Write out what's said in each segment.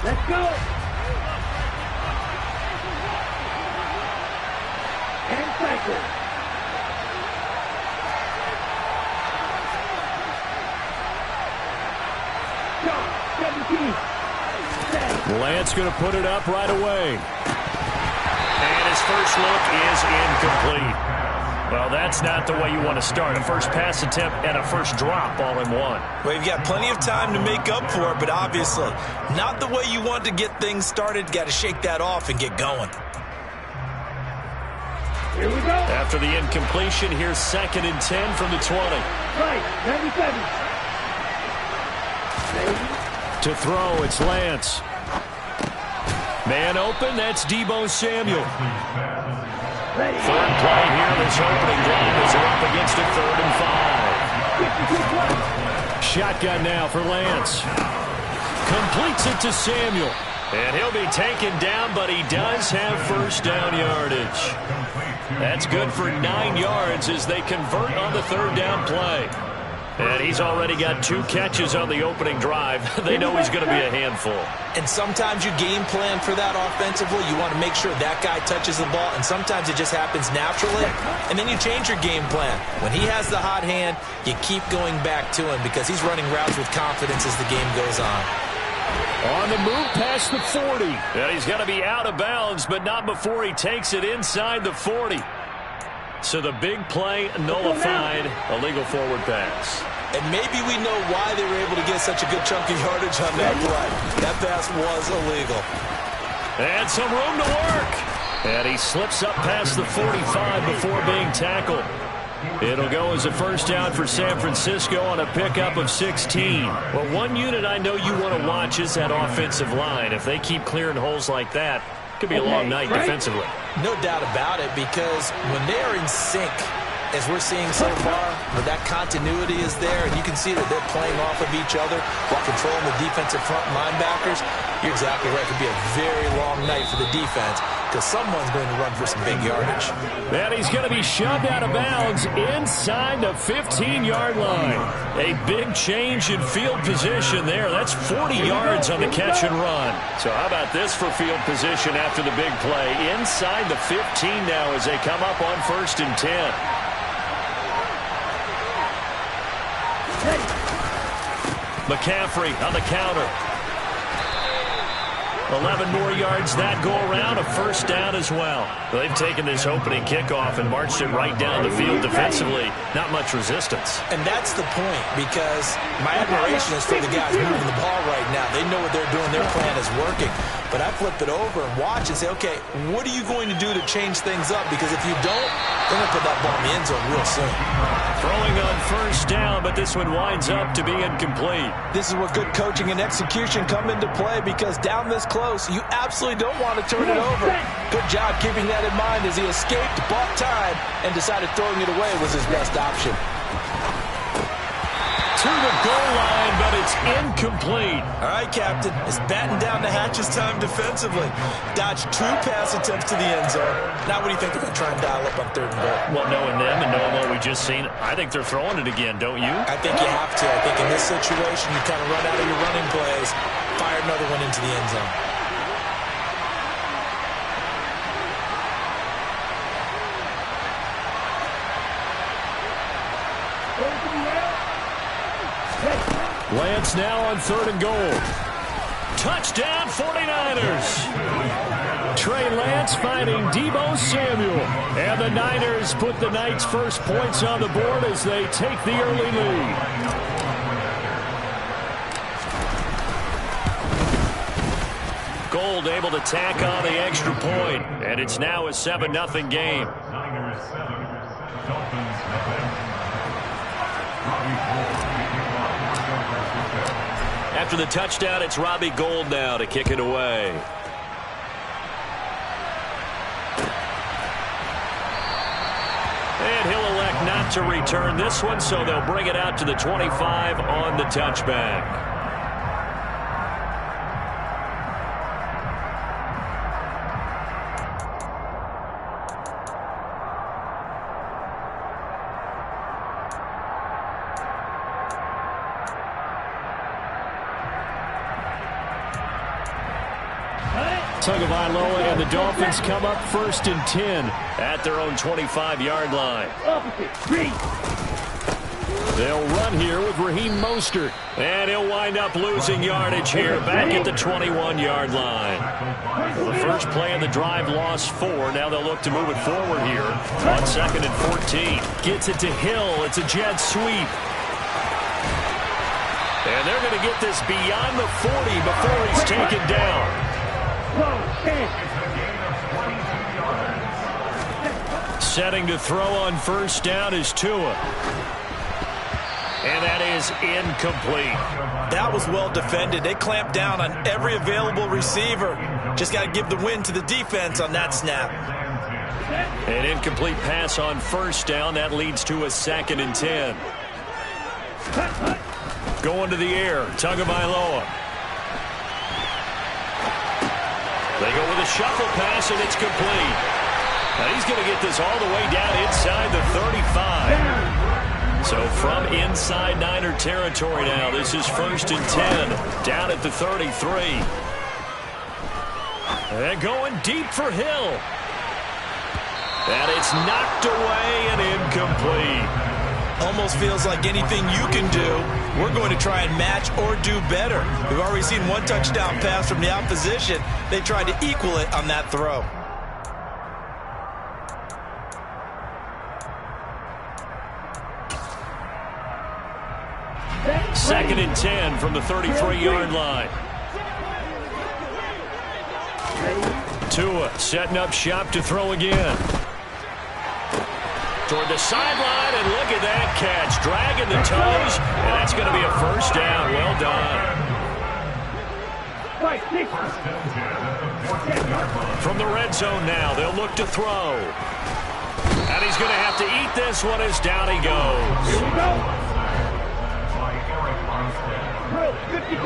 Let's go. And cycle. Shot, 17. Lance going to put it up right away. And his first look is incomplete. Well, that's not the way you want to start. A first pass attempt and a first drop all in one. Well, you've got plenty of time to make up for it, but obviously not the way you want to get things started. Got to shake that off and get going. Here we go. After the incompletion, here's 2nd and 10 from the 20. Right, 97. To throw, it's Lance. Man open, that's D.E.V Samuel. Ready. Third play here, this opening drive as they're up against it, 3rd and 5. Shotgun now for Lance. Completes it to Samuel. And he'll be taken down, but he does have first down yardage. That's good for 9 yards as they convert on the 3rd down play. And he's already got 2 catches on the opening drive. They know he's going to be a handful. And sometimes you game plan for that offensively. You want to make sure that guy touches the ball, and sometimes it just happens naturally. And then you change your game plan. When he has the hot hand, you keep going back to him because he's running routes with confidence as the game goes on. On the move past the 40. And he's going to be out of bounds, but not before he takes it inside the 40. So the big play nullified, a legal forward pass. And maybe we know why they were able to get such a good chunk of yardage on that play. That pass was illegal. And some room to work. And he slips up past the 45 before being tackled. It'll go as a first down for San Francisco on a pickup of 16. Well, one unit I know you want to watch is that offensive line. If they keep clearing holes like that, it could be a long night defensively. No doubt about it, because when they're in sync, as we're seeing so far, where that continuity is there, and you can see that they're playing off of each other while controlling the defensive front linebackers, you're exactly right. It could be a very long night for the defense because someone's going to run for some big yardage. And he's going to be shoved out of bounds inside the 15-yard line. A big change in field position there. That's 40 yards on the catch and run. So how about this for field position after the big play? Inside the 15 now as they come up on 1st and 10. McCaffrey on the counter. 11 more yards that go around, a first down as well. They've taken this opening kickoff and marched it right down the field defensively. Not much resistance. And that's the point, because my admiration is for the guys moving the ball right now. They know what they're doing. Their plan is working. But I flip it over and watch and say, okay, what are you going to do to change things up? Because if you don't, they're going to put that ball in the end zone real soon. Throwing on first down, but this one winds up to be incomplete. This is where good coaching and execution come into play, because down this close, you absolutely don't want to turn it over. Good job keeping that in mind as he escaped, bought time, and decided throwing it away was his best option. To the goal line, but it's incomplete. All right, Captain. It's batting down the hatches time defensively. Dodged 2 pass attempts to the end zone. Now what do you think they're going to try and dial up on 3rd and goal? Well, knowing them and knowing what we just seen, I think they're throwing it again, don't you? I think you have to. I think in this situation, you kind of run out of your running plays, fire another one into the end zone. Lance now on 3rd and goal. Touchdown 49ers. Trey Lance finding D.E.V Samuel. And the Niners put the Knights' first points on the board as they take the early lead. Gold able to tack on the extra point. And it's now a 7-0 game. After the touchdown, it's Robbie Gould now to kick it away. And he'll elect not to return this one, so they'll bring it out to the 25 on the touchback. Tagovailoa and the Dolphins come up 1st and 10 at their own 25-yard line. Opposite. Read. They'll run here with Raheem Mostert. And he'll wind up losing yardage here back at the 21-yard line. The first play of the drive lost 4. Now they'll look to move it forward here on 2nd and 14. Gets it to Hill. It's a jet sweep. And they're going to get this beyond the 40 before he's taken down. Setting to throw on 1st down is Tua. And that is incomplete. That was well defended. They clamped down on every available receiver. Just got to give the win to the defense on that snap. An incomplete pass on 1st down. That leads to a 2nd and 10. Going to the air. Tagovailoa. They go with a shuffle pass, and it's complete. Now he's going to get this all the way down inside the 35. So from inside Niner territory now, this is 1st and 10, down at the 33. And going deep for Hill. And it's knocked away and incomplete. Almost feels like anything you can do, we're going to try and match or do better. We've already seen one touchdown pass from the opposition. They tried to equal it on that throw. 2nd and 10 from the 33-yard line. Tua setting up shop to throw again. Toward the sideline, and look at that catch. Dragging the toes, and that's going to be a 1st down. Well done. From the red zone now, they'll look to throw. And he's going to have to eat this one as down he goes. Here we go. 52.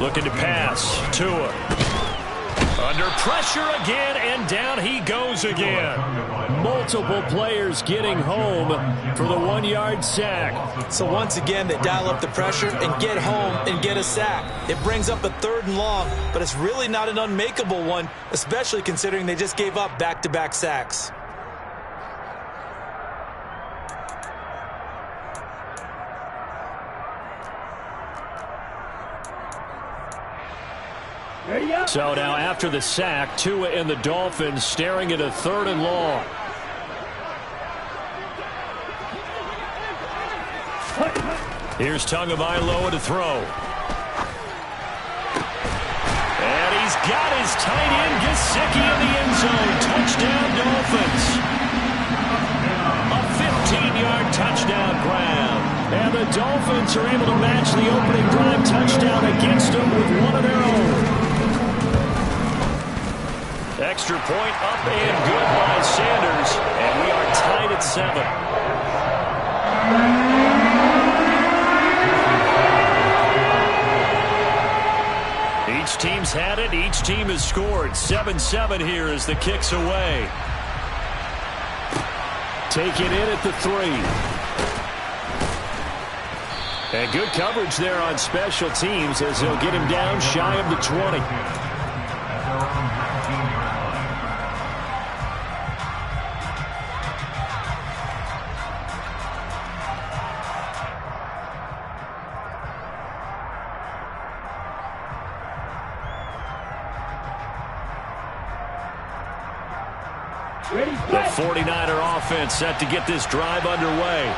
Looking to pass. Tua. Under pressure again, and down he goes again. Multiple players getting home for the 1-yard sack. So once again, they dial up the pressure and get home and get a sack. It brings up a 3rd and long, but it's really not an unmakeable one, especially considering they just gave up back-to-back sacks. So now after the sack, Tua and the Dolphins staring at a 3rd and long. Here's Tagovailoa to throw. And he's got his tight end Gesicki in the end zone. Touchdown Dolphins. A 15-yard touchdown grab. And the Dolphins are able to match the opening drive touchdown against them with one of their own. Extra point up and good by Sanders. And we are tied at 7. Each team's had it. Each team has scored. 7-7 here as the kick's away. Taken in at the 3. And good coverage there on special teams as he'll get him down shy of the 20. The 49er offense set to get this drive underway.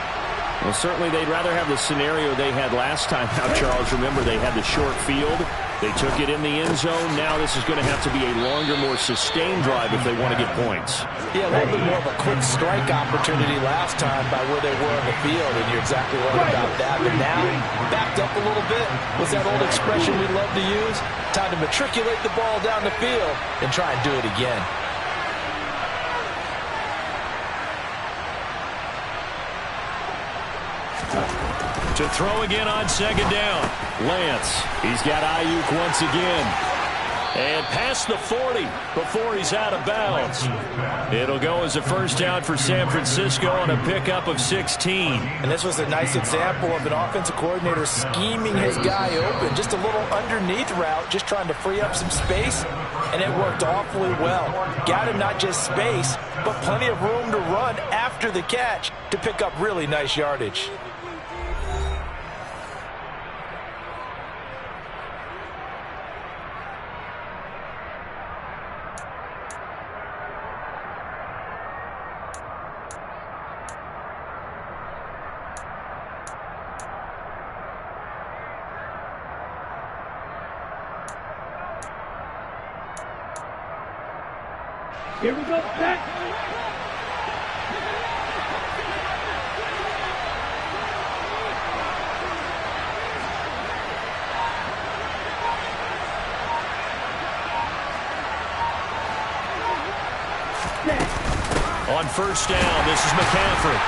Well, certainly they'd rather have the scenario they had last time out, Charles. Remember, they had the short field. They took it in the end zone. Now this is going to have to be a longer, more sustained drive if they want to get points. Yeah, a little bit more of a quick strike opportunity last time by where they were on the field, and you're exactly right about that. But now, backed up a little bit. What's that old expression we love to use? Time to matriculate the ball down the field and try and do it again. To throw again on 2nd down. Lance, he's got Ayuk once again. And past the 40 before he's out of bounds. It'll go as a first down for San Francisco on a pickup of 16. And this was a nice example of an offensive coordinator scheming his guy open. Just a little underneath route, just trying to free up some space, and it worked awfully well. Got him not just space, but plenty of room to run after the catch to pick up really nice yardage. Here we go, set. On first down, this is McCaffrey.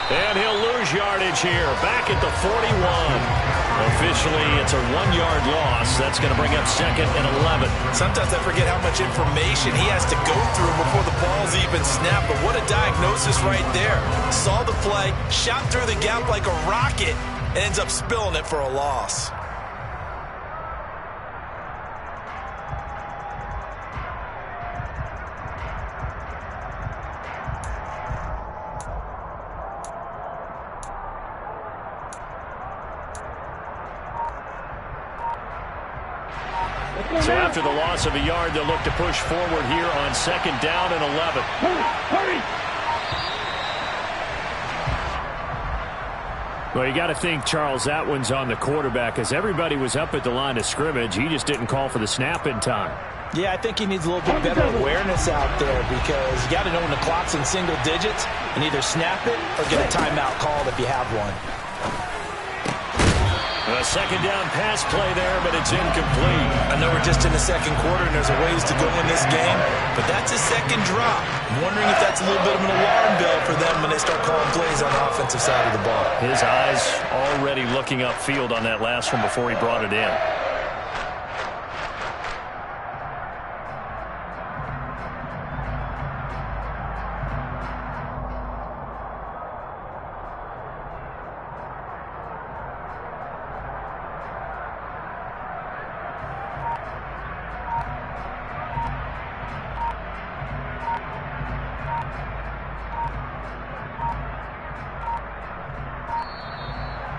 And he'll lose yardage here, back at the 41. Officially, it's a 1-yard loss. That's going to bring up second and 11. Sometimes I forget how much information he has to go through before the ball's even snapped. But what a diagnosis right there. Saw the play, shot through the gap like a rocket, and ends up spilling it for a loss. So after the loss of a yard, they'll look to push forward here on second down and 11. Hurry! Well, you got to think, Charles, that one's on the quarterback, as everybody was up at the line of scrimmage. He just didn't call for the snap in time. Yeah, I think he needs a little bit better awareness out there, because you got to know when the clock's in single digits and either snap it or get a timeout called if you have one. A second down pass play there, but it's incomplete. I know we're just in the second quarter and there's a ways to go in this game, but that's a second drop. I'm wondering if that's a little bit of an alarm bell for them when they start calling plays on the offensive side of the ball. His eyes already looking upfield on that last one before he brought it in.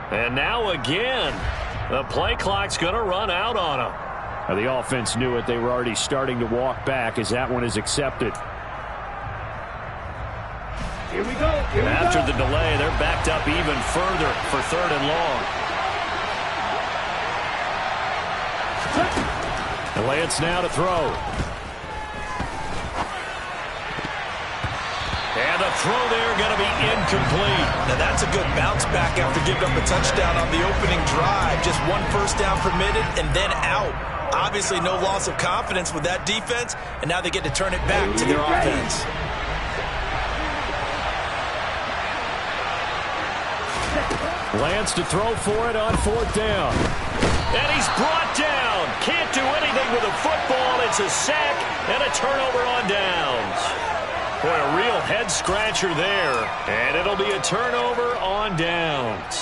And now again, the play clock's going to run out on them. Now, the offense knew it. They were already starting to walk back as that one is accepted. Here we go. After the delay, they're backed up even further for third and long. And Lance now to throw. And the throw there going to be incomplete. Now that's a good bounce back after giving up a touchdown on the opening drive. Just one first down permitted and then out. Obviously no loss of confidence with that defense, and now they get to turn it back to their offense. Lance to throw for it on fourth down. And he's brought down. Can't do anything with a football. It's a sack and a turnover on downs. Boy, a real head-scratcher there. And it'll be a turnover on downs.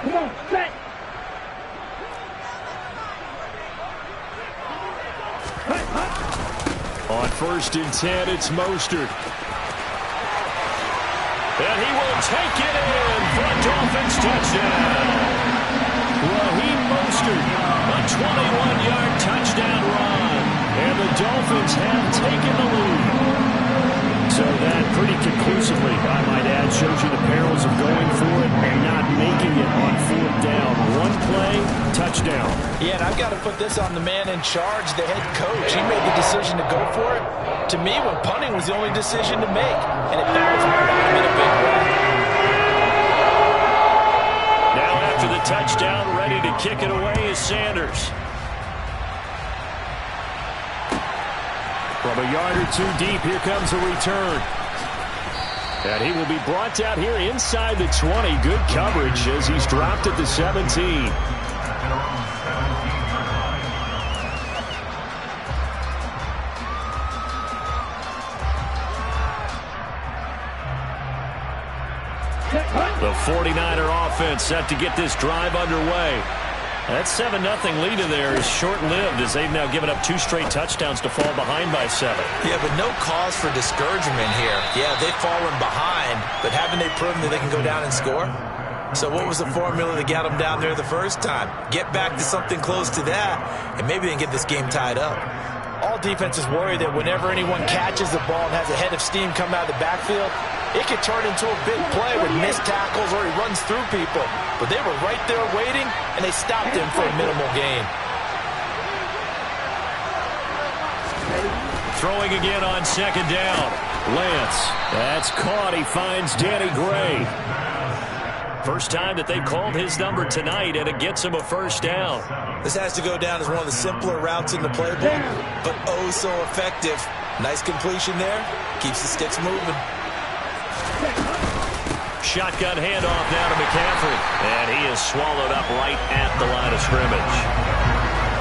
Come on, set. On first and 10, it's Mostert. And he will take it in for a Dolphins touchdown. Raheem Mostert, a 21-yard touchdown run. And the Dolphins have taken the lead. So that pretty conclusively, I might add, shows you the perils of going for it and not making it on fourth down. One play, touchdown. Yeah, and I've got to put this on the man in charge, the head coach. He made the decision to go for it. To me, when punting was the only decision to make, and it backfired on him in a big way. Now after the touchdown, ready to kick it away is Sanders. From a yard or two deep, here comes a return. And he will be brought out here inside the 20. Good coverage as he's dropped at the 17. The 49er offense set to get this drive underway. That 7-0 lead in there is short-lived as they've now given up 2 straight touchdowns to fall behind by 7. Yeah, but no cause for discouragement here. Yeah, they've fallen behind, but haven't they proven that they can go down and score? So what was the formula that got them down there the first time? Get back to something close to that, and maybe they can get this game tied up. All defenses worry that whenever anyone catches the ball and has a head of steam come out of the backfield, it could turn into a big play with missed tackles or he runs through people. But they were right there waiting, and they stopped him for a minimal gain. Throwing again on 2nd down. Lance. That's caught. He finds Danny Gray. First time that they've called his number tonight, and it gets him a 1st down. This has to go down as one of the simpler routes in the playbook, but oh so effective. Nice completion there. Keeps the sticks moving. Shotgun handoff now to McCaffrey, and he is swallowed up right at the line of scrimmage.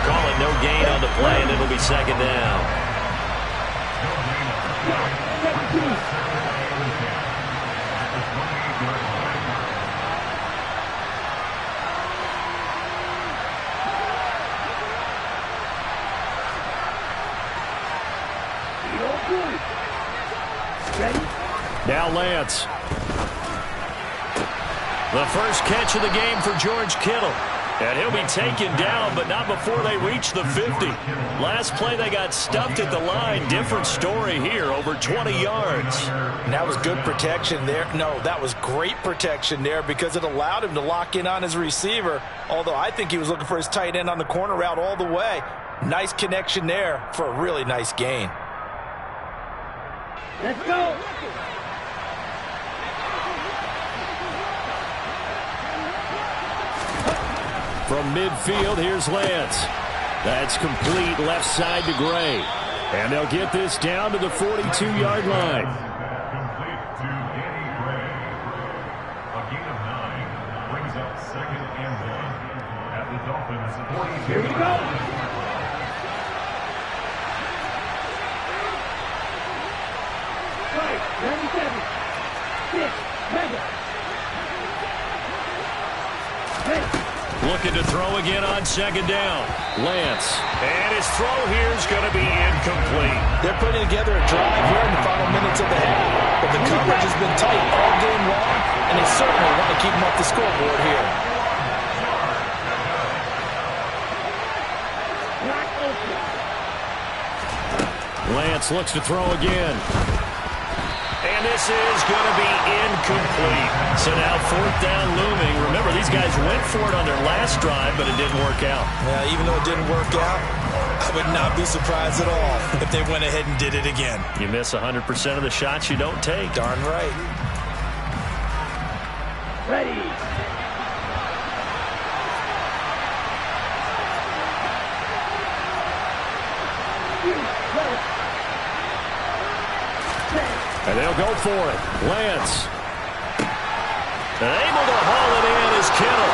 Call it no gain on the play, and it'll be 2nd down. Now Lance. The first catch of the game for George Kittle. And he'll be taken down, but not before they reach the 50. Last play, they got stuffed at the line. Different story here, over 20 yards. And that was good protection there. No, that was great protection there because it allowed him to lock in on his receiver, although I think he was looking for his tight end on the corner route all the way. Nice connection there for a really nice gain. Let's go. From midfield, here's Lance. That's complete left side to Gray. And they'll get this down to the 42-yard line. Complete to Danny Gray. A gain of 9 brings up 2nd and 1 at the Dolphins' 42. Here we go. Right, 97. 6, mega. Hey. Looking to throw again on 2nd down. Lance. And his throw here is going to be incomplete. They're putting together a drive here in the final minutes of the half, but the coverage has been tight all game long, and they certainly want to keep them off the scoreboard here. Lance looks to throw again. And this is going to be incomplete. So now 4th down looming. Remember, these guys went for it on their last drive, but it didn't work out. Yeah, even though it didn't work out, I would not be surprised at all if they went ahead and did it again. You miss 100% of the shots you don't take. Darn right. Ready. And they'll go for it. Lance. And able to haul it in is Kittle.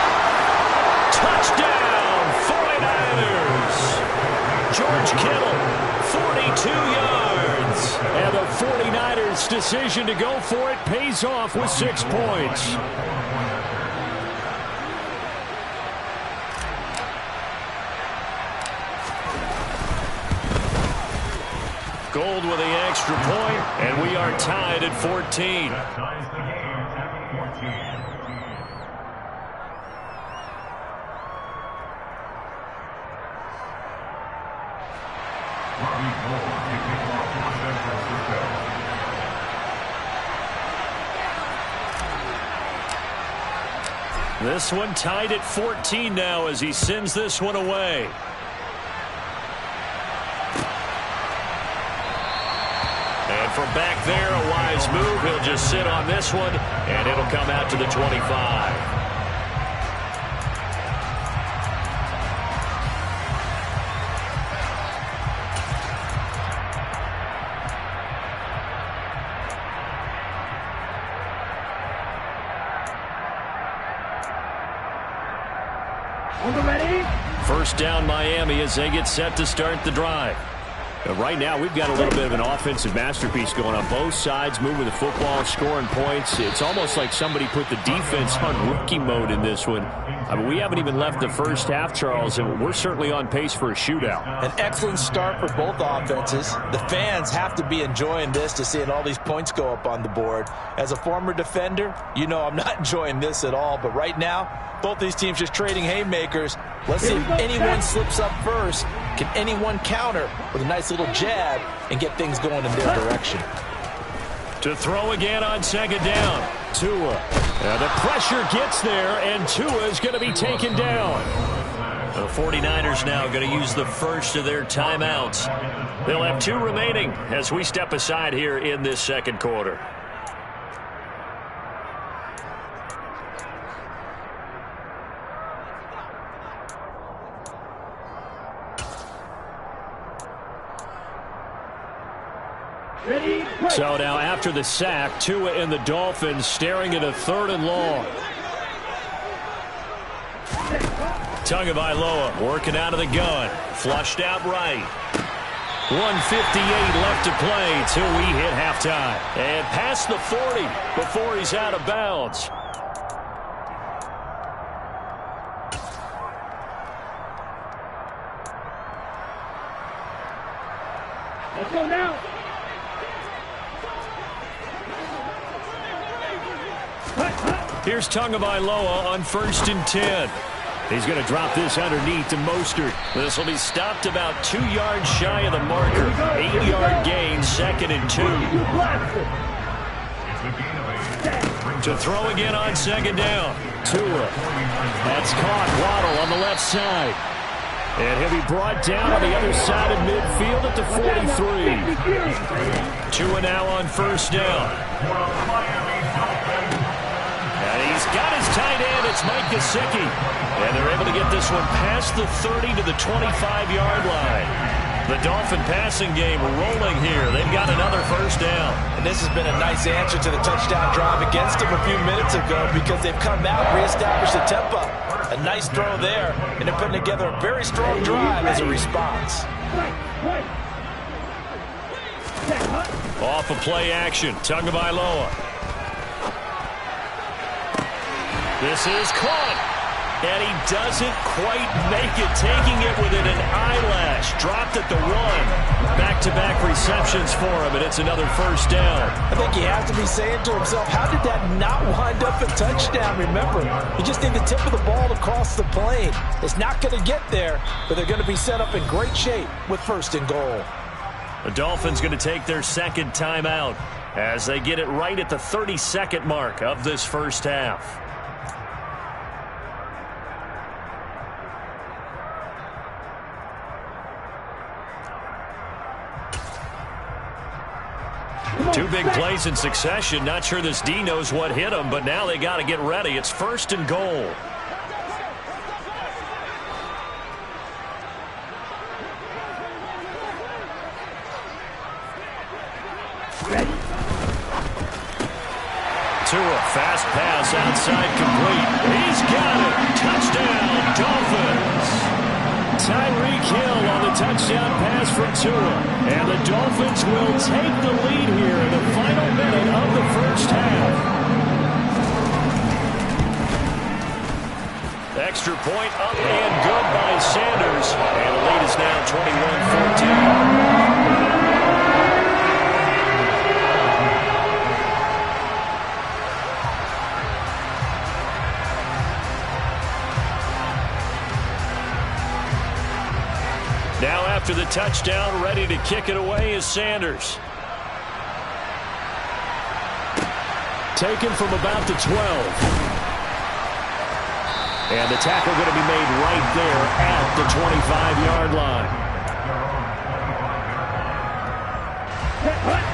Touchdown, 49ers. George Kittle, 42 yards. And the 49ers' decision to go for it pays off with 6 points. Gold with the extra point, and we are tied at 14. That ties the game at 14. Robbie Gold kicking off for San Francisco. This one tied at 14 now as he sends this one away. And from back there, a wise move. He'll just sit on this one, and it'll come out to the 25. On the ready. First down Miami as they get set to start the drive. Right now, we've got a little bit of an offensive masterpiece going on both sides, moving the football, scoring points. It's almost like somebody put the defense on rookie mode in this one. I mean, we haven't even left the first half, Charles, and we're certainly on pace for a shootout. An excellent start for both offenses. The fans have to be enjoying this to seeing all these points go up on the board. As a former defender, you know I'm not enjoying this at all, but right now, both these teams just trading haymakers. Let's see if anyone slips up first. Can anyone counter with a nice little jab and get things going in their direction? To throw again on second down. Tua. The pressure gets there, and Tua is going to be taken down. The 49ers now going to use the first of their timeouts. They'll have 2 remaining as we step aside here in this second quarter. So now after the sack, Tua and the Dolphins staring at a 3rd and long. Tagovailoa working out of the gun. Flushed out right. 1:58 left to play till we hit halftime. And past the 40 before he's out of bounds. Let's go now. Here's Tagovailoa on 1st and 10. He's going to drop this underneath to Mostert. This will be stopped about 2 yards shy of the marker. 8-yard gain, 2nd and 2. To throw again on 2nd down. Tua. That's caught. Waddle on the left side. And he'll be brought down on the other side of midfield at the 43. Tua now on 1st down. He's got his tight end. It's Mike Gesicki. And they're able to get this one past the 30 to the 25-yard line. The Dolphin passing game rolling here. They've got another 1st down. And this has been a nice answer to the touchdown drive against them a few minutes ago because they've come out and reestablished the tempo. A nice throw there, and they're putting together a very strong drive as a response. Off of play action, Tagovailoa. This is caught, and he doesn't quite make it, taking it within an eyelash. Dropped at the 1. Back-to-back receptions for him, and it's another 1st down. I think he has to be saying to himself, how did that not wind up a touchdown? Remember, you just need the tip of the ball to cross the plane. It's not going to get there, but they're going to be set up in great shape with 1st and goal. The Dolphins going to take their 2nd timeout as they get it right at the 32nd mark of this first half. Two big plays in succession. Not sure this D knows what hit him, but now they got to get ready. It's 1st and goal. Tua, fast pass outside complete. He's got it. Touchdown, Dolphins. Tyreek Hill on the touchdown pass from Tua. And the Dolphins will take the lead here in the final minute of the first half. Extra point up and good by Sanders. And the lead is now 21-14. Now after the touchdown, ready to kick it away is Sanders. Taken from about the 12. And the tackle going to be made right there at the 25-yard line.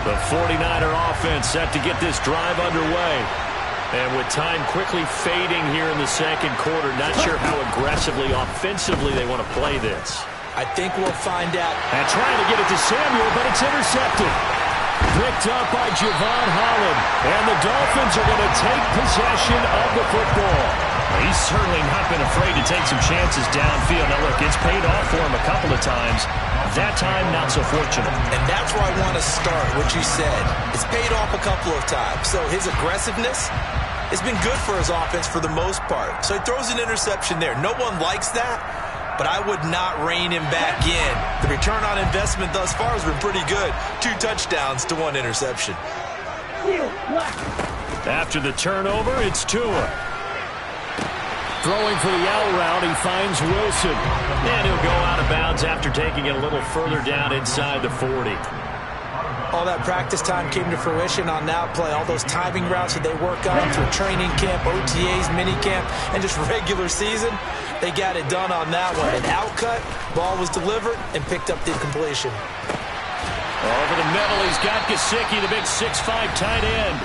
The 49er offense set to get this drive underway. And with time quickly fading here in the second quarter, not sure how aggressively, offensively they want to play this. I think we'll find out. And trying to get it to Samuel, but it's intercepted. Picked up by Javon Holland. And the Dolphins are going to take possession of the football. He's certainly not been afraid to take some chances downfield. Now, look, it's paid off for him a couple of times. That time, not so fortunate. And that's where I want to start, what you said. It's paid off a couple of times. So his aggressiveness has been good for his offense for the most part. So he throws an interception there. No one likes that, but I would not rein him back in. The return on investment thus far has been pretty good. 2 touchdowns to 1 interception. After the turnover, it's Tua. Throwing for the out route, he finds Wilson. And he'll go out of bounds after taking it a little further down inside the 40. All that practice time came to fruition on that play. All those timing routes that they work on through training camp, OTAs, minicamp, and just regular season, they got it done on that one. An outcut, ball was delivered, and picked up the completion. Over the middle, he's got Gesicki, the big 6'5" tight end.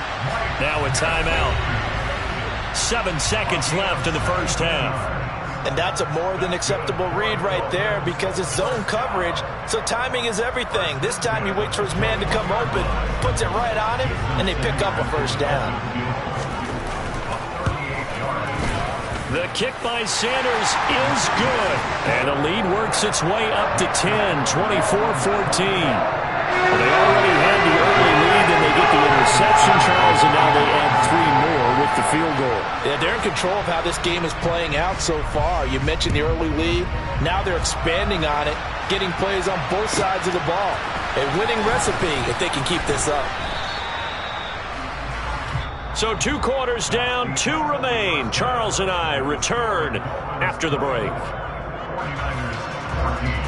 Now a timeout. 7 seconds left in the first half. And that's a more than acceptable read right there because it's zone coverage, so timing is everything. This time he waits for his man to come open, puts it right on him, and they pick up a first down. The kick by Sanders is good. And the lead works its way up to 10, 24-14. Well, they already had the early lead, and they get the interception, Charles, and now they add 3 more with the field goal. Yeah, they're in control of how this game is playing out so far. You mentioned the early lead. Now they're expanding on it, getting plays on both sides of the ball. A winning recipe if they can keep this up. So 2 quarters down, 2 remain. Charles and I return after the break. 49ers 14.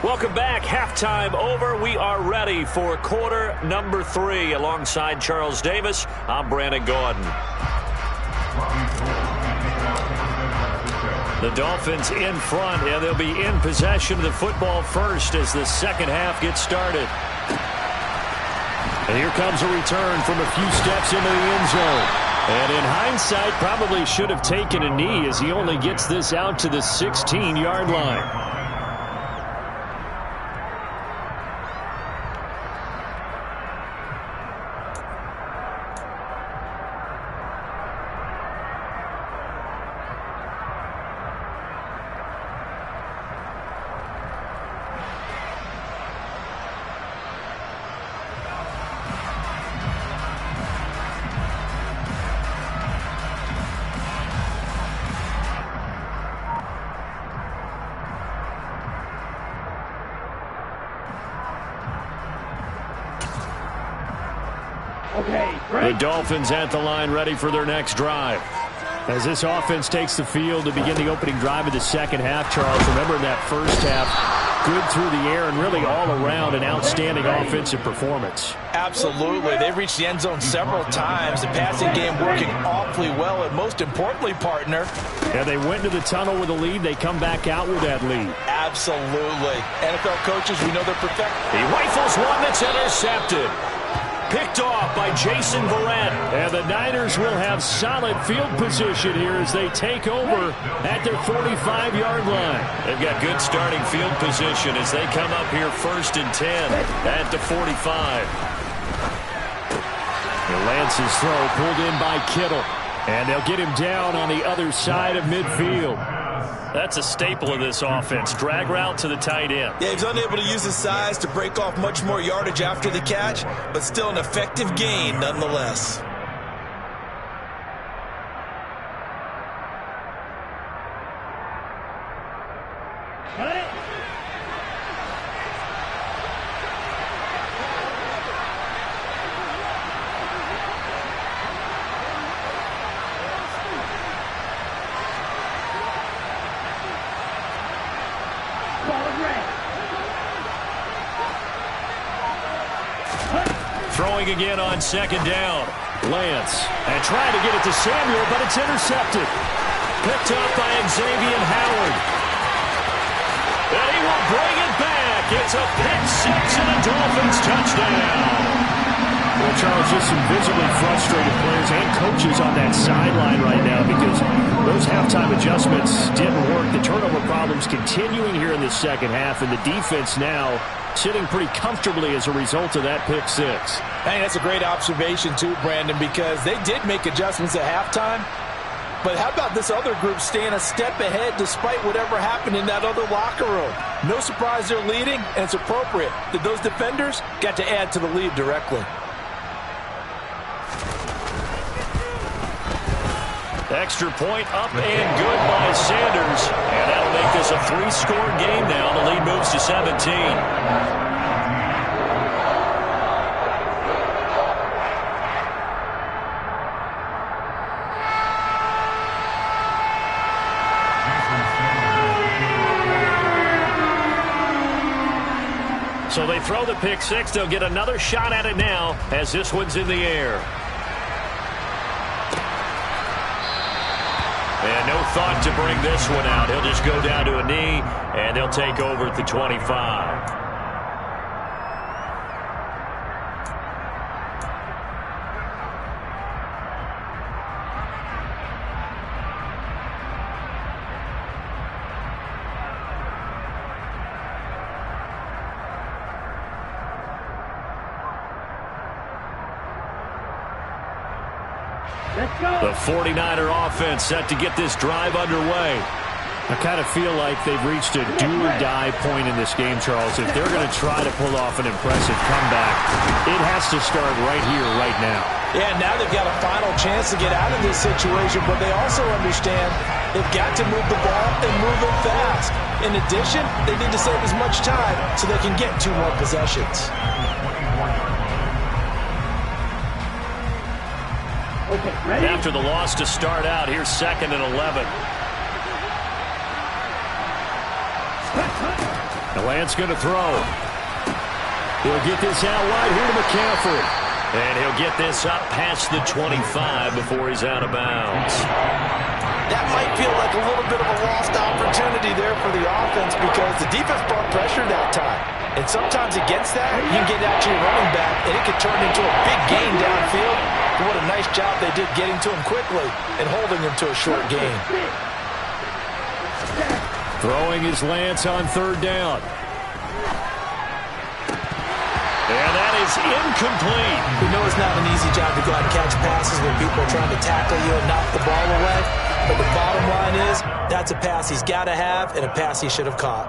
Welcome back. Halftime over. We are ready for quarter number 3. Alongside Charles Davis, I'm Brandon Gaudin. The Dolphins in front, and they'll be in possession of the football first as the second half gets started. And here comes a return from a few steps into the end zone. And in hindsight, probably should have taken a knee as he only gets this out to the 16-yard line. The Dolphins at the line ready for their next drive. As this offense takes the field to begin the opening drive of the second half, Charles, remember in that first half, good through the air and really all around an outstanding offensive performance. Absolutely. They've reached the end zone several times. The passing game working awfully well, and most importantly, partner. Yeah, they went to the tunnel with a lead. They come back out with that lead. Absolutely. NFL coaches, we know they're perfect. He rifles one that's intercepted. Picked off by Jason Verrett. And the Niners will have solid field position here as they take over at their 45-yard line. They've got good starting field position as they come up here 1st and 10 at the 45. Lance's throw pulled in by Kittle. And they'll get him down on the other side of midfield. That's a staple of this offense. Drag route to the tight end. Yeah, he's unable to use his size to break off much more yardage after the catch, but still an effective gain nonetheless. Got it. Throwing again on 2nd down. Lance. And trying to get it to Samuel, but it's intercepted. Picked up by Xavier Howard. And he will bring it back. It's a pick 6 and a Dolphins touchdown. Well, Charles, just some visibly frustrated players and coaches on that sideline right now because those halftime adjustments didn't work. The turnover problems continuing here in the second half, and the defense now sitting pretty comfortably as a result of that pick six. Hey, that's a great observation too, Brandon, because they did make adjustments at halftime. But how about this other group staying a step ahead despite whatever happened in that other locker room? No surprise they're leading, and it's appropriate that those defenders got to add to the lead directly. Extra point up and good by Sanders. And that'll make this a three-score game now. The lead moves to 17. So they throw the pick six. They'll get another shot at it now as this one's in the air. And no thought to bring this one out. He'll just go down to a knee, and they'll take over at the 25. The 49er offense set to get this drive underway. I kind of feel like they've reached a do-or-die point in this game, Charles. If they're going to try to pull off an impressive comeback, it has to start right here, right now. Yeah, now they've got a final chance to get out of this situation, but they also understand they've got to move the ball and move it fast. In addition, they need to save as much time so they can get 2 more possessions. After the loss to start out, here's 2nd and 11. The Lance going to throw. He'll get this out wide here to McCaffrey. And he'll get this up past the 25 before he's out of bounds. That might feel like a little bit of a lost opportunity there for the offense because the defense brought pressure that time. And sometimes against that, you can get out to your running back, and it could turn into a big gain downfield. What a nice job they did getting to him quickly and holding him to a short gain. Throwing his Lance on 3rd down. And that is incomplete. We know it's not an easy job to go out and catch passes when people are trying to tackle you and knock the ball away. But the bottom line is, that's a pass he's got to have and a pass he should have caught.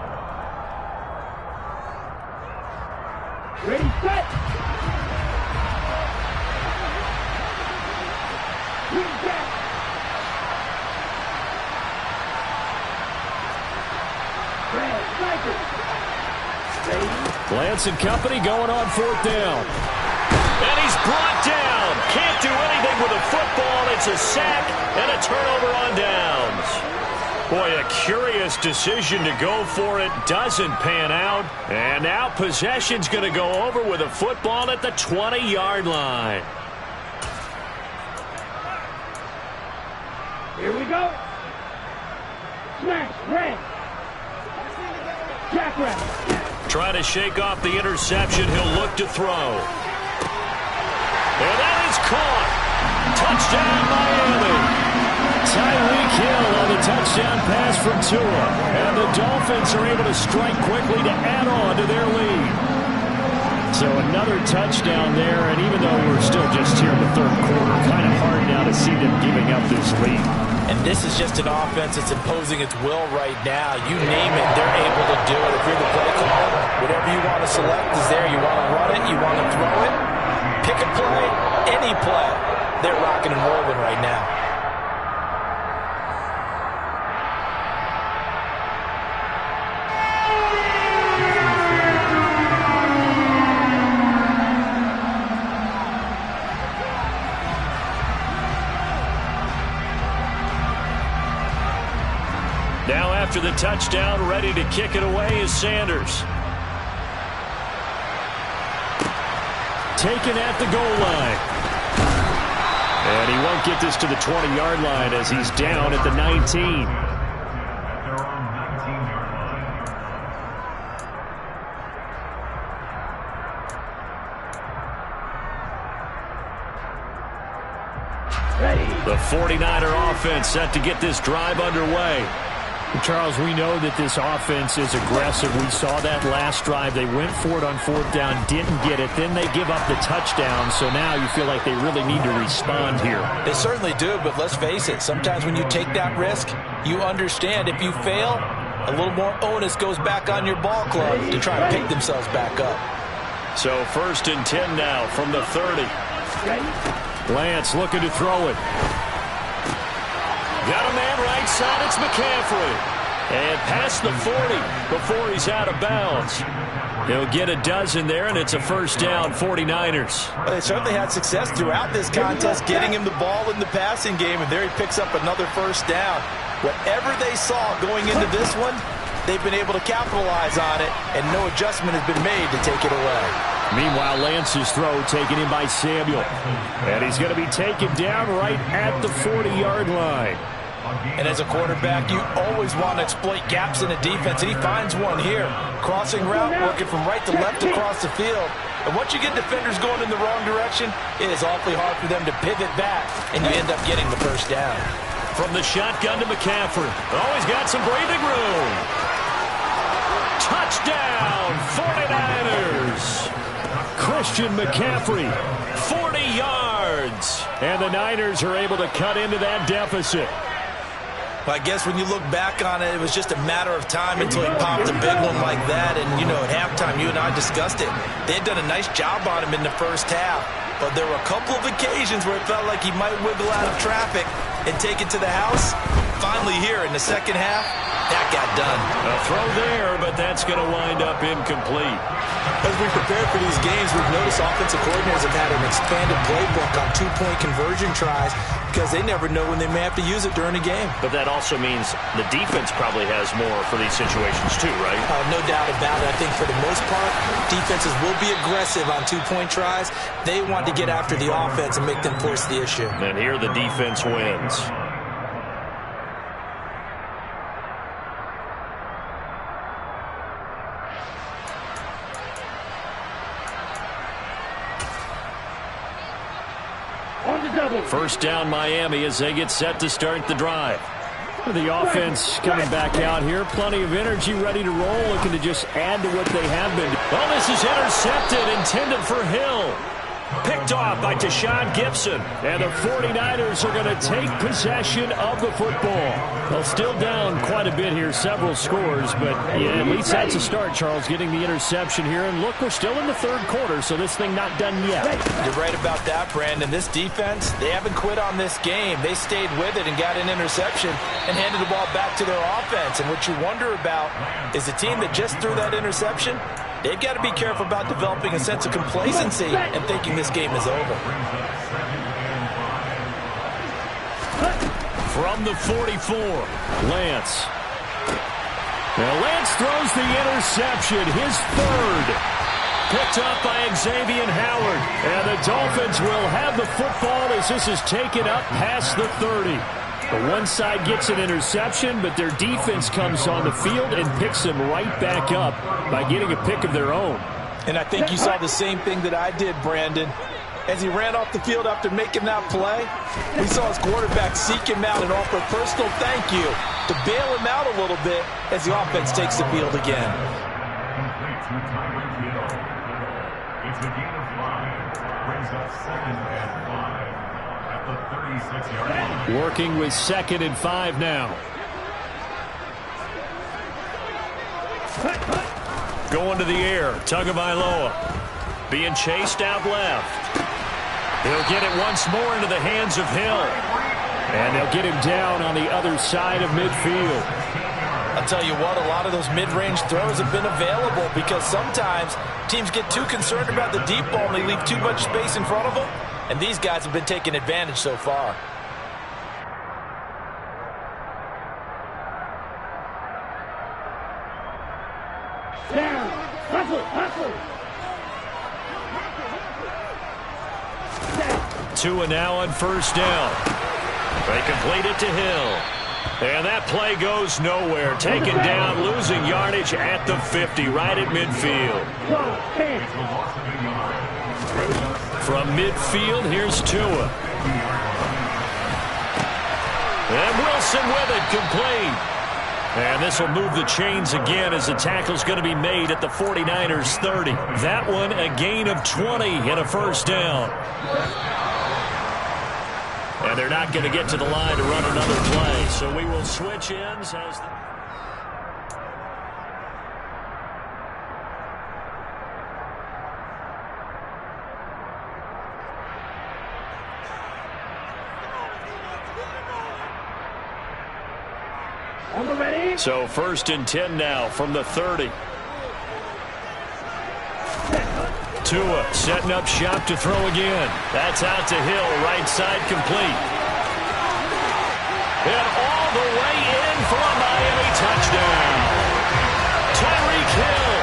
Ready, set. Lance and company going on 4th down. And he's brought down. Can't do anything with a football. It's a sack and a turnover on downs. Boy, a curious decision to go for it. Doesn't pan out. And now possession's going to go over with a football at the 20-yard line. Here we go. Smash, red. Jackrabbit. Trying to shake off the interception. He'll look to throw. And that is caught. Touchdown, Miami. Tyreek Hill on the touchdown pass from Tua. And the Dolphins are able to strike quickly to add on to their lead. So another touchdown there, and even though we're still just here in the 3rd quarter, kind of hard now to see them giving up this lead. And this is just an offense that's imposing its will right now. You name it, they're able to do it. If you're the play caller, whatever you want to select is there. You want to run it, you want to throw it, pick a play, any play. They're rocking and rolling right now. Now after the touchdown, ready to kick it away is Sanders. Taken at the goal line. And he won't get this to the 20-yard line as he's down at the 19. The 49er offense set to get this drive underway. Charles, we know that this offense is aggressive. We saw that last drive. They went for it on fourth down, didn't get it. Then they give up the touchdown. So now you feel like they really need to respond here. They certainly do, but let's face it. Sometimes when you take that risk, you understand if you fail, a little more onus goes back on your ball club to try and pick themselves back up. So 1st and 10 now from the 30. Lance looking to throw it. Got a man right side. It's McCaffrey. And past the 40 before he's out of bounds. He'll get a dozen there, and it's a first down, 49ers. Well, they certainly had success throughout this contest, getting him the ball in the passing game, and there he picks up another first down. Whatever they saw going into this one, they've been able to capitalize on it, and no adjustment has been made to take it away. Meanwhile, Lance's throw taken in by Samuel. And he's going to be taken down right at the 40-yard line. And as a quarterback, you always want to exploit gaps in a defense, and he finds one here. Crossing route, working from right to left across the field. And once you get defenders going in the wrong direction, it is awfully hard for them to pivot back, and you end up getting the first down. From the shotgun to McCaffrey. Oh, he's got some breathing room. Touchdown, 49ers. Christian McCaffrey, 40 yards. And the Niners are able to cut into that deficit. Well, I guess when you look back on it, it was just a matter of time until he popped a big one like that. And, you know, at halftime, you and I discussed it. They had done a nice job on him in the first half. But there were a couple of occasions where it felt like he might wiggle out of traffic and take it to the house. Finally here in the second half, that got done. A throw there, but that's going to wind up incomplete. As we prepare for these games, we've noticed offensive coordinators have had an expanded playbook on two-point conversion tries because they never know when they may have to use it during a game. But that also means the defense probably has more for these situations too, right? No doubt about it. I think for the most part, defenses will be aggressive on two-point tries. They want to get after the offense and make them force the issue. And here the defense wins. First down Miami as they get set to start the drive. The offense coming back out here. Plenty of energy, ready to roll, looking to just add to what they have been. Well, this is intercepted, intended for Hill. Picked off by Deshaun Gibson. And the 49ers are going to take possession of the football. Well, still down quite a bit here, several scores, but yeah, at least that's a start, Charles, getting the interception here. And look, we're still in the third quarter, so this thing not done yet. You're right about that, Brandon. This defense, they haven't quit on this game. They stayed with it and got an interception and handed the ball back to their offense. And what you wonder about is the team that just threw that interception, they've got to be careful about developing a sense of complacency and thinking this game is over. From the 44, Lance. Now Lance throws the interception, his third. picked up by Xavier Howard. And the Dolphins will have the football as this is taken up past the 30. The one side gets an interception, but their defense comes on the field and picks them right back up by getting a pick of their own. And I think you saw the same thing that I did, Brandon. As he ran off the field after making that play, we saw his quarterback seek him out and offer a personal thank you to bail him out a little bit as the offense takes the field again. It's a gain of 5. Brings up 2nd and 5 at the 36-yard line. Working with 2nd and 5 now. Going to the air, Tagovailoa being chased out left. He'll get it once more into the hands of Hill. And they'll get him down on the other side of midfield. I'll tell you what, a lot of those mid-range throws have been available because sometimes teams get too concerned about the deep ball and they leave too much space in front of them. And these guys have been taking advantage so far. Down. Hustle, hustle. Tua now on first down. They complete it to Hill. And that play goes nowhere. Taken down, losing yardage at the 50, right at midfield. From midfield, here's Tua. And Wilson with it, complete. And this will move the chains again as the tackle's going to be made at the 49ers 30. That one a gain of 20 and a first down. And they're not going to get to the line to run another play. So we will switch ends as So 1st and 10 now from the 30. Tua setting up shop to throw again. That's out to Hill, right side complete. And all the way in for a Miami touchdown. Tyreek Hill,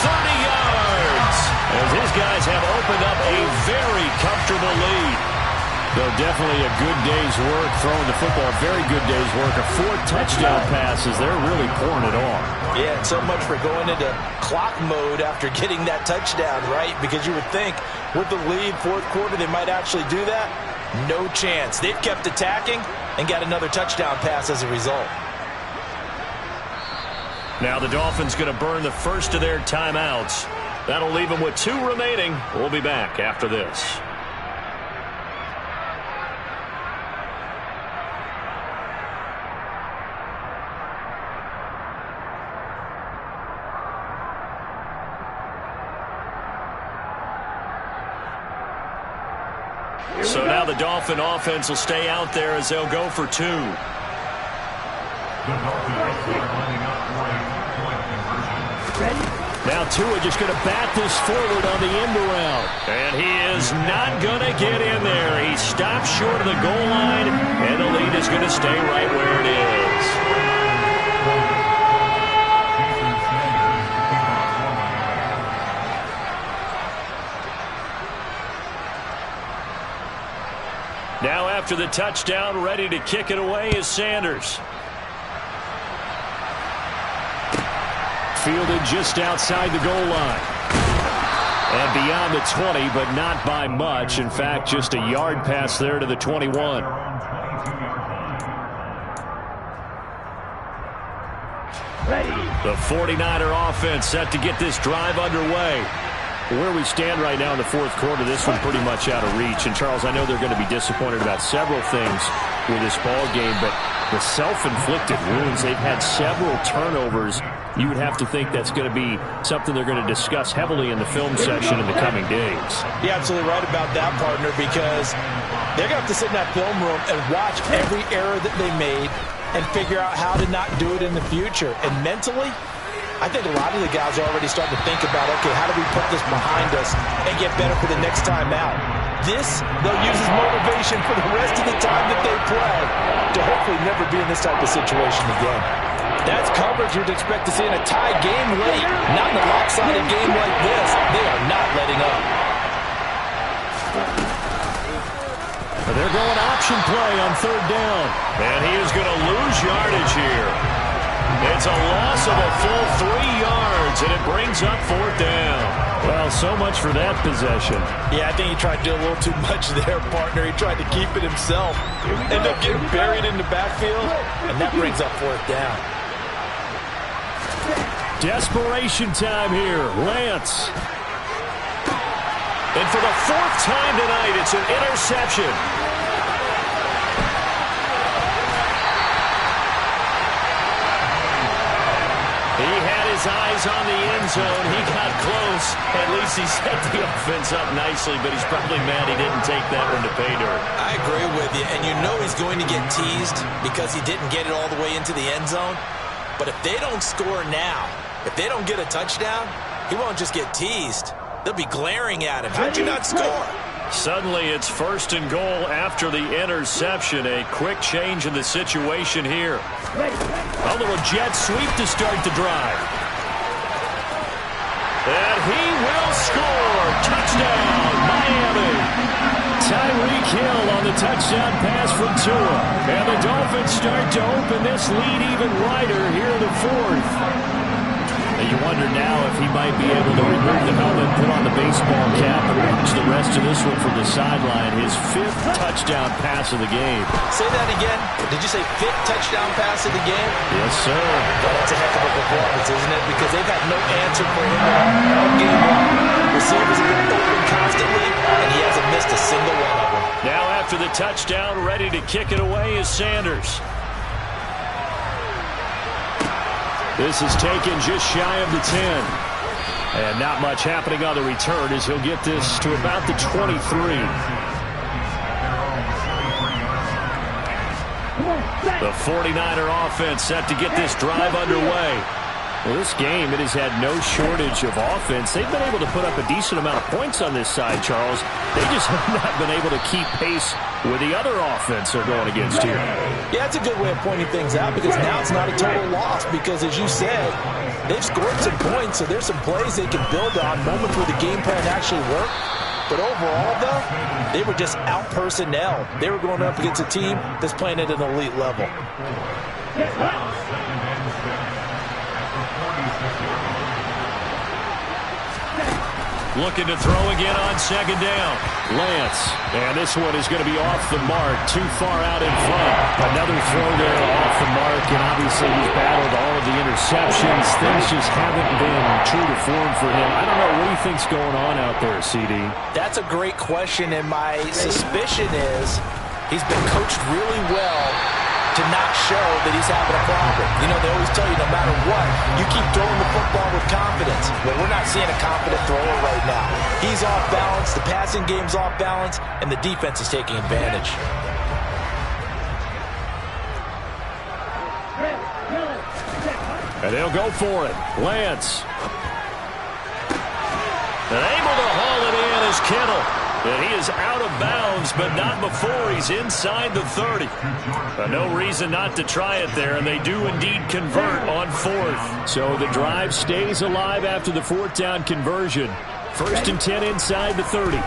30 yards. As his guys have opened up a very comfortable lead. Though definitely a good day's work throwing the football. Very good day's work. 4 touchdown passes. They're really pouring it on. Yeah, and so much for going into clock mode after getting that touchdown, right? Because you would think with the lead, 4th quarter, they might actually do that. No chance. They've kept attacking and got another touchdown pass as a result. Now the Dolphins going to burn the first of their timeouts. That'll leave them with 2 remaining. We'll be back after this. So now the Dolphin offense will stay out there as they'll go for 2. The Dolphins are lining up for a two-point conversion. Now Tua just going to bat this forward on the end around. And he is not going to get in there. He stops short of the goal line, and the lead is going to stay right where it is. Now after the touchdown, ready to kick it away is Sanders. Fielded just outside the goal line. And beyond the 20, but not by much. In fact, just a yard pass there to the 21. The 49er offense set to get this drive underway. Where we stand right now in the 4th quarter, this one pretty much out of reach. And, Charles, I know they're going to be disappointed about several things with this ball game, but the self-inflicted wounds, they've had several turnovers. You would have to think that's going to be something they're going to discuss heavily in the film session in the coming days. You're absolutely right about that, partner, because they're going to have to sit in that film room and watch every error that they made and figure out how to not do it in the future. And mentally, I think a lot of the guys are already starting to think about, okay, how do we put this behind us and get better for the next time out? This, they'll use as motivation for the rest of the time that they play to hopefully never be in this type of situation again. That's coverage you'd expect to see in a tie game late, not in a lopsided game like this. They are not letting up. They're going option play on 3rd down. And he is going to lose yardage here. It's a loss of a full 3 yards, and it brings up 4th down. Well, so much for that possession. Yeah, I think he tried to do a little too much there, partner. He tried to keep it himself. Ended up getting buried in the backfield, and that brings up 4th down. Desperation time here. Lance. And for the 4th time tonight, it's an interception. He had his eyes on the end zone. He got close. At least he set the offense up nicely, but he's probably mad he didn't take that one to pay dirt. I agree with you, and you know he's going to get teased because he didn't get it all the way into the end zone. But if they don't score now, if they don't get a touchdown, he won't just get teased. They'll be glaring at him. How'd you not score? Suddenly it's 1st and goal after the interception. A quick change in the situation here. A little jet sweep to start the drive. And he will score. Touchdown, Miami. Tyreek Hill on the touchdown pass from Tua. And the Dolphins start to open this lead even wider here in the 4th. And you wonder wonder now if he might be able to remove the helmet, put on the baseball cap, and watch the rest of this one from the sideline. His 5th touchdown pass of the game. Say that again. Did you say 5th touchdown pass of the game? Yes, sir. Well, that's a heck of a performance, isn't it? Because they've had no answer for him all game long. Receivers have been open constantly, and he hasn't missed a single one of them. Now after the touchdown, ready to kick it away is Sanders. This is taken just shy of the 10. And not much happening on the return as he'll get this to about the 23. The 49er offense set to get this drive underway. Well, this game, it has had no shortage of offense. They've been able to put up a decent amount of points on this side, Charles. They just have not been able to keep pace with the other offense they're going against here. Yeah, that's a good way of pointing things out because now it's not a total loss because, as you said, they've scored some points, so there's some plays they can build on, moments where the game plan actually worked. But overall, though, they were just out-personnel. They were going up against a team that's playing at an elite level. Looking to throw again on 2nd down. Lance, and this one is going to be off the mark, too far out in front. Another throw there off the mark, and obviously he's battled all of the interceptions. Things just haven't been true to form for him. I don't know, what do you think's going on out there, CD? That's a great question, and my suspicion is he's been coached really well to not show that he's having a problem. You know, they always tell you no matter what, you keep throwing the football with confidence. Well, we're not seeing a confident thrower right now. He's off balance, the passing game's off balance, and the defense is taking advantage. And they'll go for it. Lance. And able to haul it in is Kittle. And he is out of bounds, but not before he's inside the 30. No reason not to try it there, and they do indeed convert on 4th. So the drive stays alive after the 4th down conversion. 1st and 10 inside the 30.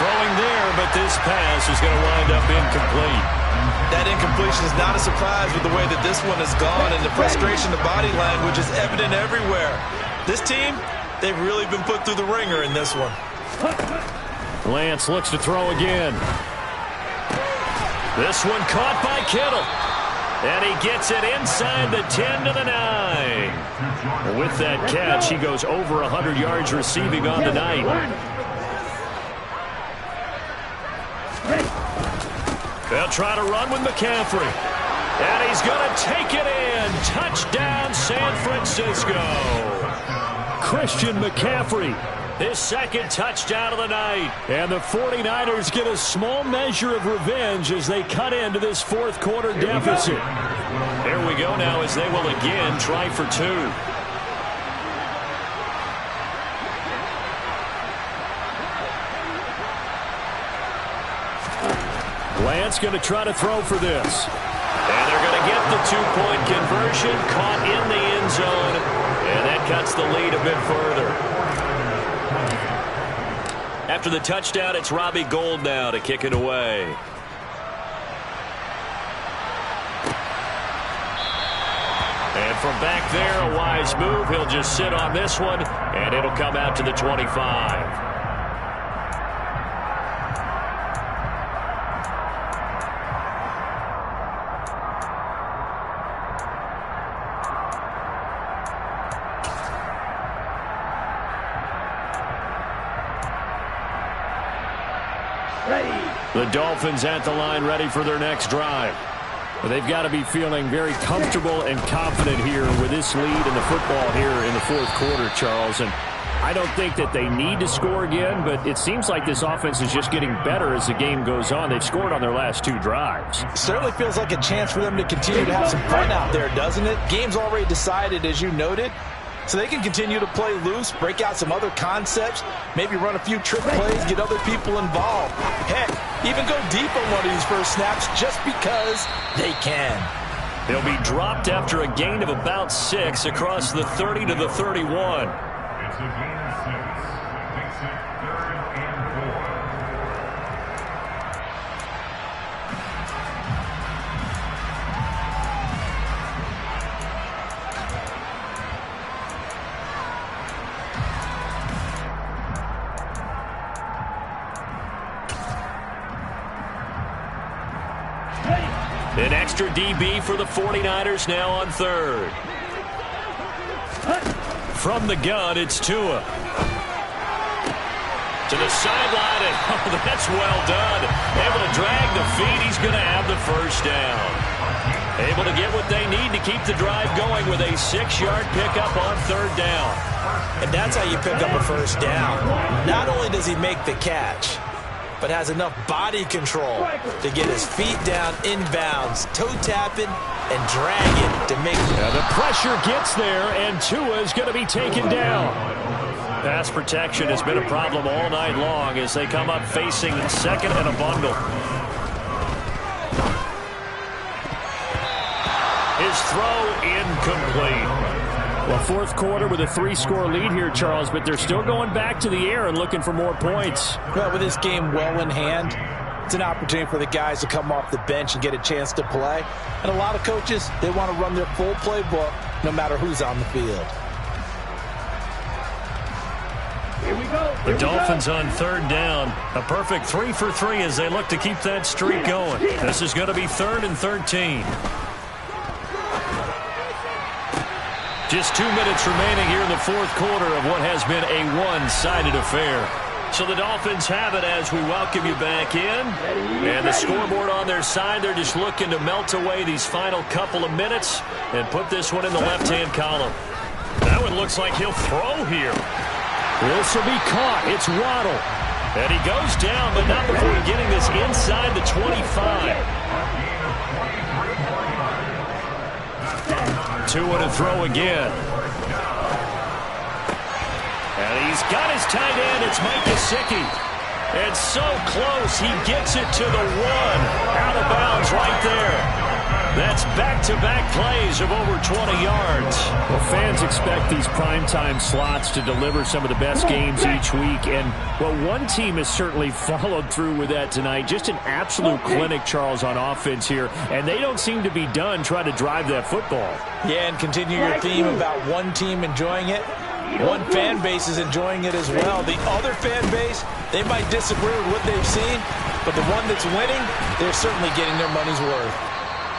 Throwing there, but this pass is going to wind up incomplete. That incompletion is not a surprise with the way that this one has gone, and the frustration, the body language is evident everywhere. This team, they've really been put through the ringer in this one. Lance looks to throw again. This one caught by Kittle. And he gets it inside the 10 to the 9. With that catch, he goes over 100 yards receiving on the night. They'll try to run with McCaffrey. And he's going to take it in. Touchdown, San Francisco. Christian McCaffrey, his 2nd touchdown of the night. And the 49ers get a small measure of revenge as they cut into this 4th quarter deficit. There we go now as they will again try for 2. Lance going to try to throw for this. And they're going to get the 2-point conversion, caught in the end zone, and that cuts the lead a bit further. After the touchdown, it's Robbie Gould now to kick it away. And from back there, a wise move. He'll just sit on this one, and it'll come out to the 25. The Dolphins at the line ready for their next drive. But they've got to be feeling very comfortable and confident here with this lead in the football here in the 4th quarter, Charles. And I don't think that they need to score again, but it seems like this offense is just getting better as the game goes on. They've scored on their last 2 drives. It certainly feels like a chance for them to continue to have some fun out there, doesn't it? Game's already decided, as you noted. So they can continue to play loose, break out some other concepts, maybe run a few trick plays, get other people involved. Heck, even go deep on one of these first snaps just because they can. They'll be dropped after a gain of about 6 across the 30 to the 31. It's a gain of 6. Makes it 3rd and 4. An extra DB for the 49ers now on third. From the gun, it's Tua. To the sideline, and oh, that's well done. Able to drag the feet. He's going to have the first down. Able to get what they need to keep the drive going with a 6-yard pickup on third down. And that's how you pick up a first down. Not only does he make the catch, but has enough body control to get his feet down inbounds, toe tapping, and dragging to make it. The pressure gets there, and Tua is going to be taken down. Pass protection has been a problem all night long as they come up facing second and a bundle. His throw incomplete. Well, fourth quarter with a 3-score lead here, Charles, but they're still going back to the air and looking for more points. Well, with this game well in hand, it's an opportunity for the guys to come off the bench and get a chance to play. And a lot of coaches, they want to run their full playbook no matter who's on the field. Here we go. The Dolphins on third down. A perfect 3 for 3 as they look to keep that streak going. This is going to be 3rd and 13. Just 2 minutes remaining here in the fourth quarter of what has been a one-sided affair. So the Dolphins have it as we welcome you back in. And the scoreboard on their side, they're just looking to melt away these final couple of minutes and put this one in the left-hand column. That one looks like he'll throw here. This will be caught. It's Waddle. And he goes down, but not before getting this inside the 25. Tua to throw again. And he's got his tight end. It's Mike Gesicki. And so close. He gets it to the 1. Out of bounds right there. That's back-to-back plays of over 20 yards. Well, fans expect these primetime slots to deliver some of the best games each week. And, well, one team has certainly followed through with that tonight. Just an absolute clinic, Charles, on offense here. And they don't seem to be done trying to drive that football. Yeah, and continue your theme about one team enjoying it. One fan base is enjoying it as well. The other fan base, they might disagree with what they've seen, but the one that's winning, they're certainly getting their money's worth.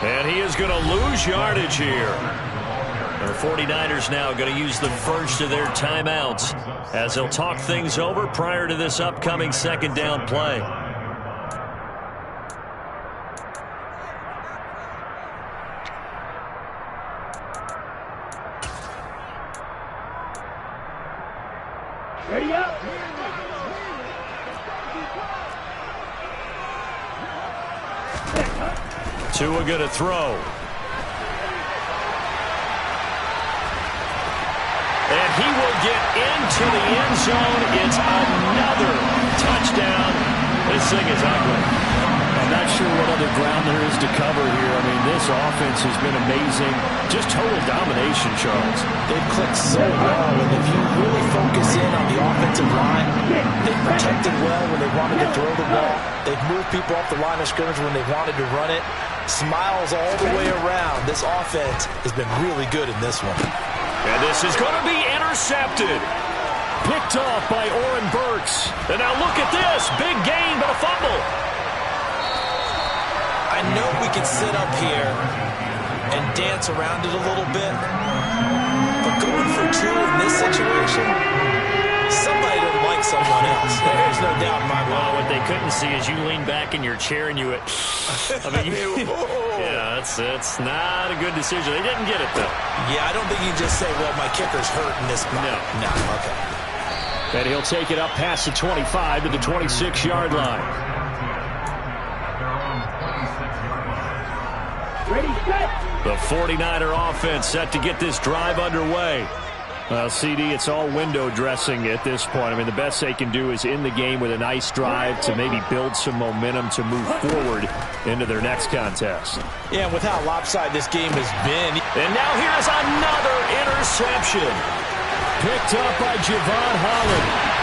And he is going to lose yardage here. The 49ers now going to use the first of their timeouts as they'll talk things over prior to this upcoming second down play. Ready up. Tua going to throw. And he will get into the end zone. It's another touchdown. This thing is ugly. I'm not sure what other ground there is to cover here. I mean, this offense has been amazing. Just total domination, Charles. They've clicked so well, and if you really focus in on the offensive line, they've protected well when they wanted to throw the ball. They've moved people off the line of scrimmage when they wanted to run it. Smiles all the way around. This offense has been really good in this one. And this is going to be intercepted. Picked off by Oren Burks. And now look at this. Big gain, but a fumble. I know we can sit up here and dance around it a little bit, but going for 2 in this situation, somebody doesn't like someone else. There's no doubt in my mind. Well, what they couldn't see is you lean back in your chair and you went, I mean, yeah, it's not a good decision. They didn't get it, though. Yeah, I don't think you just say, well, my kicker's hurt in this spot. No, okay. And he'll take it up past the 25 to the 26-yard line. Ready, set. The 49er offense set to get this drive underway. Well, CD, it's all window dressing at this point. I mean, the best they can do is in the game with a nice drive to maybe build some momentum to move forward into their next contest. Yeah, and with how lopsided this game has been. And now here's another interception. Picked up by Javon Holland.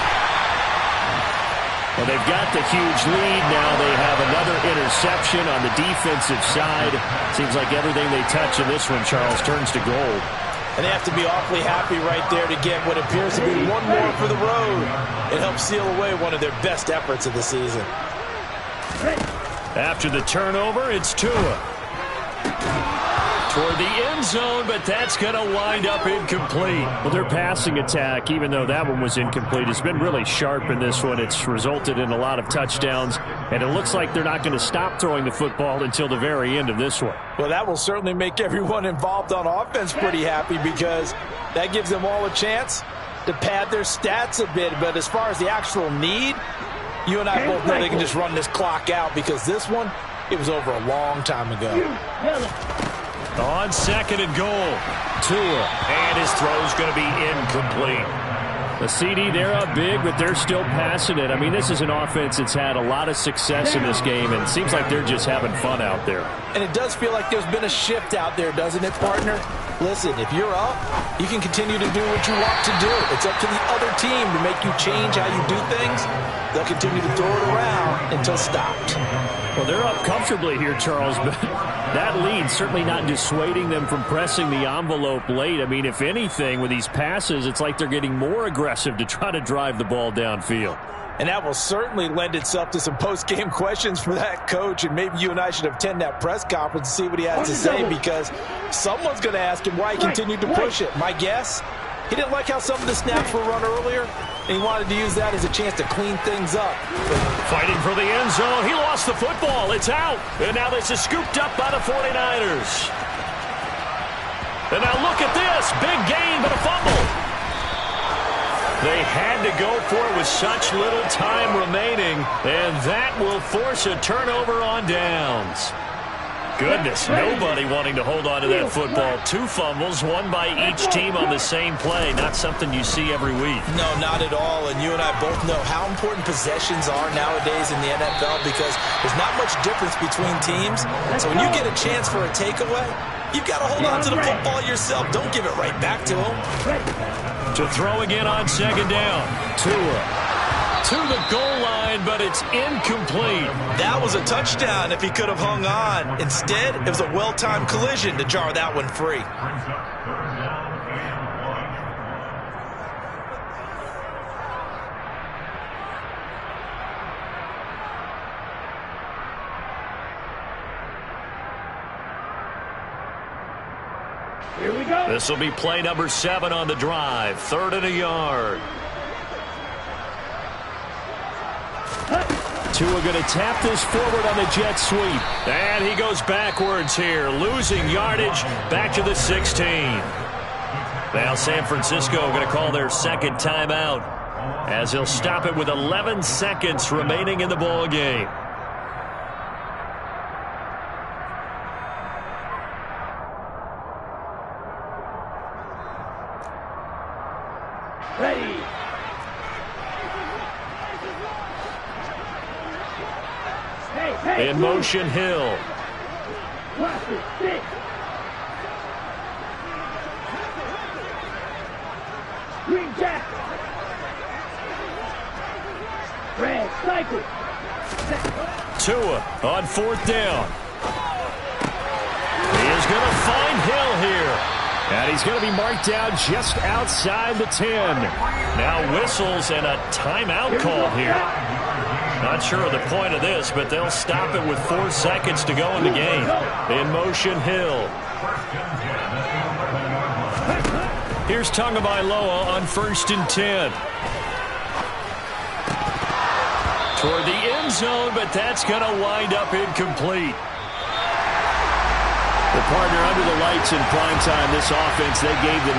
Well, they've got the huge lead. Now they have another interception on the defensive side. Seems like everything they touch in this one, Charles, turns to gold. And they have to be awfully happy right there to get what appears to be one more for the road. It helps seal away one of their best efforts of the season. After the turnover, it's Tua. Toward the end zone, but that's going to wind up incomplete. Well, their passing attack, even though that one was incomplete, has been really sharp in this one. It's resulted in a lot of touchdowns, and it looks like they're not going to stop throwing the football until the very end of this one. Well, that will certainly make everyone involved on offense pretty happy because that gives them all a chance to pad their stats a bit. But as far as the actual need, you and I both know they can just run this clock out because this one, it was over a long time ago. On second and goal, Tua, and his throw's going to be incomplete. The CD, they're up big, but they're still passing it. I mean, this is an offense that's had a lot of success in this game, and it seems like they're just having fun out there. And it does feel like there's been a shift out there, doesn't it, partner? Listen, if you're up, you can continue to do what you want to do. It's up to the other team to make you change how you do things. They'll continue to throw it around until stopped. Well, they're up comfortably here, Charles, but that lead certainly not dissuading them from pressing the envelope late. I mean, if anything, with these passes, it's like they're getting more aggressive to try to drive the ball downfield. And that will certainly lend itself to some post-game questions for that coach, and maybe you and I should attend that press conference and see what he has to say, because someone's going to ask him why he continued to push it. My guess, he didn't like how some of the snaps were run earlier, and he wanted to use that as a chance to clean things up. Fighting for the end zone. He lost the football. It's out. And now this is scooped up by the 49ers. And now look at this. Big gain, but a fumble. They had to go for it with such little time remaining, and that will force a turnover on downs. Goodness, nobody wanting to hold on to that football. 2 fumbles, one by each team on the same play. Not something you see every week. No, not at all. And you and I both know how important possessions are nowadays in the NFL because there's not much difference between teams. So when you get a chance for a takeaway, you've got to hold on to the football yourself. Don't give it right back to them. To throw again on second down. Tua to the goal line, but it's incomplete. That was a touchdown if he could have hung on. Instead, it was a well-timed collision to jar that one free. Here we go. This will be play number 7 on the drive. 3rd and a yard. Tua going to tap this forward on the jet sweep. And he goes backwards here, losing yardage back to the 16. Now San Francisco going to call their second timeout as he'll stop it with 11 seconds remaining in the ball game. Ready. In motion, Hill. Watch it, 6. Green jacket. Red cycle. Tua on 4th down. He is going to find Hill here. And he's going to be marked down just outside the 10. Now whistles and a timeout call here. Not sure of the point of this, but they'll stop it with 4 seconds to go in the game. In motion, Hill. Here's Tagovailoa on 1st and 10. Toward the end zone, but that's going to wind up incomplete. The partner under the lights in prime time, this offense, they gave the